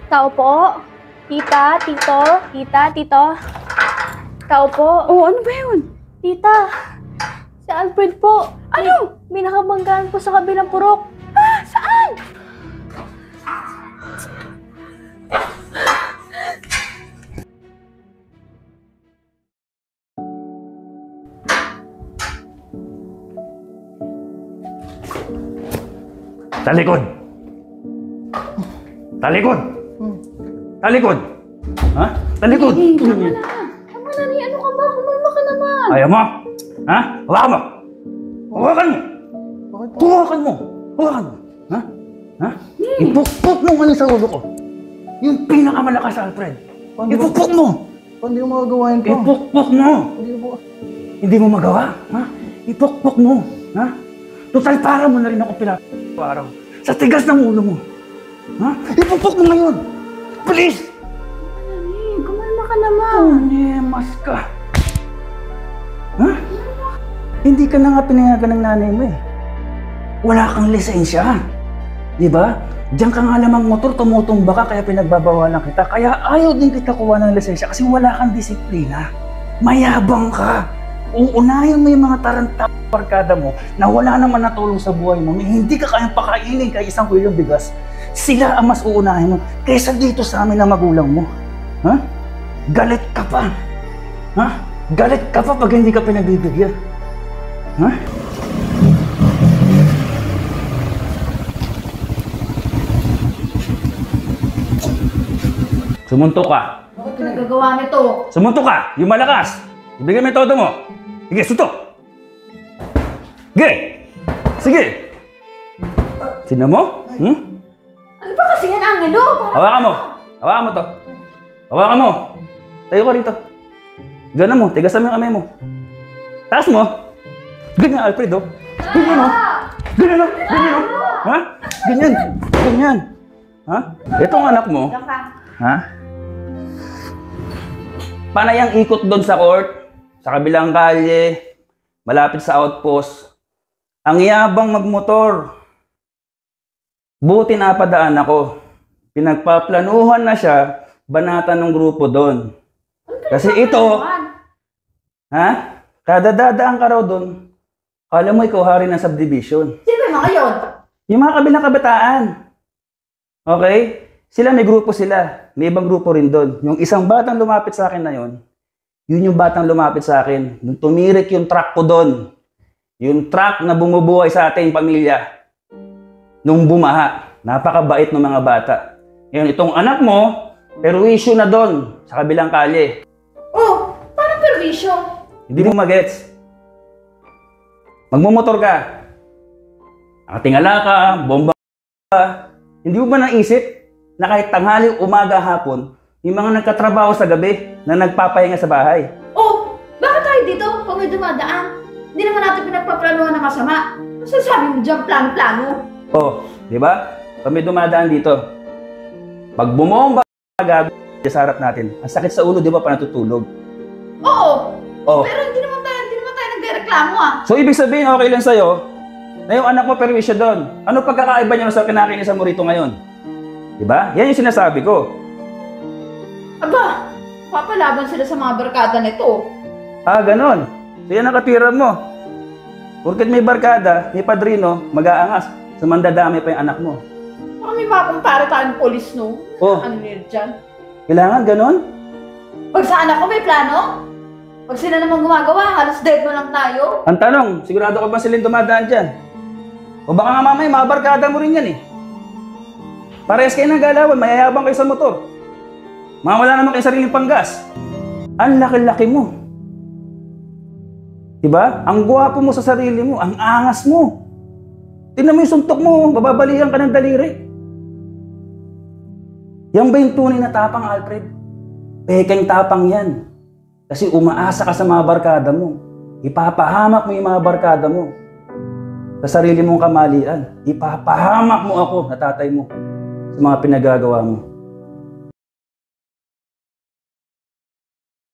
Tao po? Tita, tito, tita, tito. Tao po? Oh, ano ba yun? Tita, si Alfred po. Ano? May nakabanggaan po sa kabilang purok. Ah, saan? Talikod! Talikod! Talikod! Ha? Talikod! Tama na ni, ano ka ba? Kumalma ka naman. Ayaw mo? Ha? Hawakan mo! Hawakan mo! Hawakan mo! Hawakan mo! Ha? Ha? Ipukpok mo ano sa ulo ko! Yung pinakamalakas, Alfred! Ipukpok mo! Hindi ko magagawain ko. Ipukpok mo! Hindi mo magawa? Ha? Ipukpok mo! Ha? Total para mo na rin ako pinaparaw sa tigas ng ulo mo! Ha? Ipukpok mo ngayon! Please! Nani, kumalma ka naman. Mas ka! Ha? Hindi ka na nga pinayagan ng nanay mo eh. Wala kang lisensya. Di ba? Diyan ka nga lamang motor, tumutumba ka kaya pinagbabawalan kita. Kaya ayaw din kita kuha ng lisensya kasi wala kang disiplina. Mayabang ka. Uunahin mo yung mga tarantang barkada mo na wala naman natulong sa buhay mo. Hindi ka kayang pakainin kay isang kilong bigas. Sila ang mas uunahin mo kaysa dito sa amin na magulang mo. Ha? Galit ka pa. Ha? Galit ka pa pag hindi ka pinagbibigyan. Ha? Sumuntok ka. Bakit ka nagagawa nito? Sumuntok ka! Yung malakas! Ibigay mo yung todo mo. Sige, suntok! Sige! Sige! Sino mo? Ano ba kasi yan, Angelo? Hawakan mo! Hawakan mo to! Hawakan mo! Tayo ka rito. Gana mo, tigasan mo yung kamay mo. Taas mo! Ganyan, Alfred, oh. Ganyan, oh. Ganyan, oh. Ganyan, oh. Ha? Ganyan. Ganyan. Ha? Itong anak mo. Ha? Panayang ikot doon sa court, sa kabilang kalye, malapit sa outpost. Ang yabang magmotor. Buti napadaan ako. Pinagpaplanuhan na siya, banatan ng grupo doon. Kasi ito, ha? Kada dadaan ka raw doon, kala mo ikaw hari ng subdivision. Sino ba mga yun? Yung mga kabilang kabataan. Okay? Sila may grupo sila. May ibang grupo rin doon. Yung isang batang lumapit sa akin na yun yung batang lumapit sa akin. Nung tumirik yung truck ko doon. Yung truck na bumubuhay sa ating pamilya. Nung bumaha. Napakabait ng mga bata. Ngayon, itong anak mo, perwisyo na doon sa kabilang kalye. Oh, parang perwisyo. Hindi mo magets. Magmumotor ka. Nakatingala ka, bomba ka. Hindi mo ba naisip na kahit tanghali, umaga, hapon, yung mga nagkatrabaho sa gabi na nagpapahinga sa bahay? Oh, bakit tayo dito pag may dumadaan? Hindi naman natin pinagpaplanuhan ng masama. Ano sasabi mo dyan, plano-plano? Oh, di ba? Pag may dumadaan dito, pag bumomba ka sa harap natin, ang sakit sa ulo, di ba, pa natutulog? Oo. Oh. Pero hindi naman tayo nagre-reklamo ah. So, ibig sabihin, okay lang sa'yo na yung anak mo perwisyo doon. Ano pagkakaiba niya sa kinakinisan mo rito ngayon? Di ba? Yan yung sinasabi ko. Aba, papalaban sila sa mga barkada nito. Ah, ganon. So, yan ang katwiran mo. Porket may barkada, may padrino, mag-aangas. So, mandadami pa yung anak mo. Baka may makumpara tayong polis, no? Oh. Ano nila dyan? Kailangan ganon? Pag sa anak ko may plano, pag sila naman gumagawa, halos dead mo lang tayo. Ang tanong, sigurado ka ba silang dumadaan dyan? O baka nga mamaya, mga barkada mo rin yan eh. Parehas kayo ng galawan, mayayabang kayo sa motor. Mawala naman kayo sariling panggas. Ang laki-laki mo. Diba? Ang gwapo mo sa sarili mo, ang angas mo. Tingnan mo yung suntok mo, bababalihan ka ng daliri. Yan ba yung tunay na tapang, Alfred? Pekeng tapang yan. Kasi umaasa ka sa mga barkada mo. Ipapahamak mo yung mga barkada mo. Sa sarili mong kamalian. Ipapahamak mo ako na tatay mo sa mga pinagagawa mo.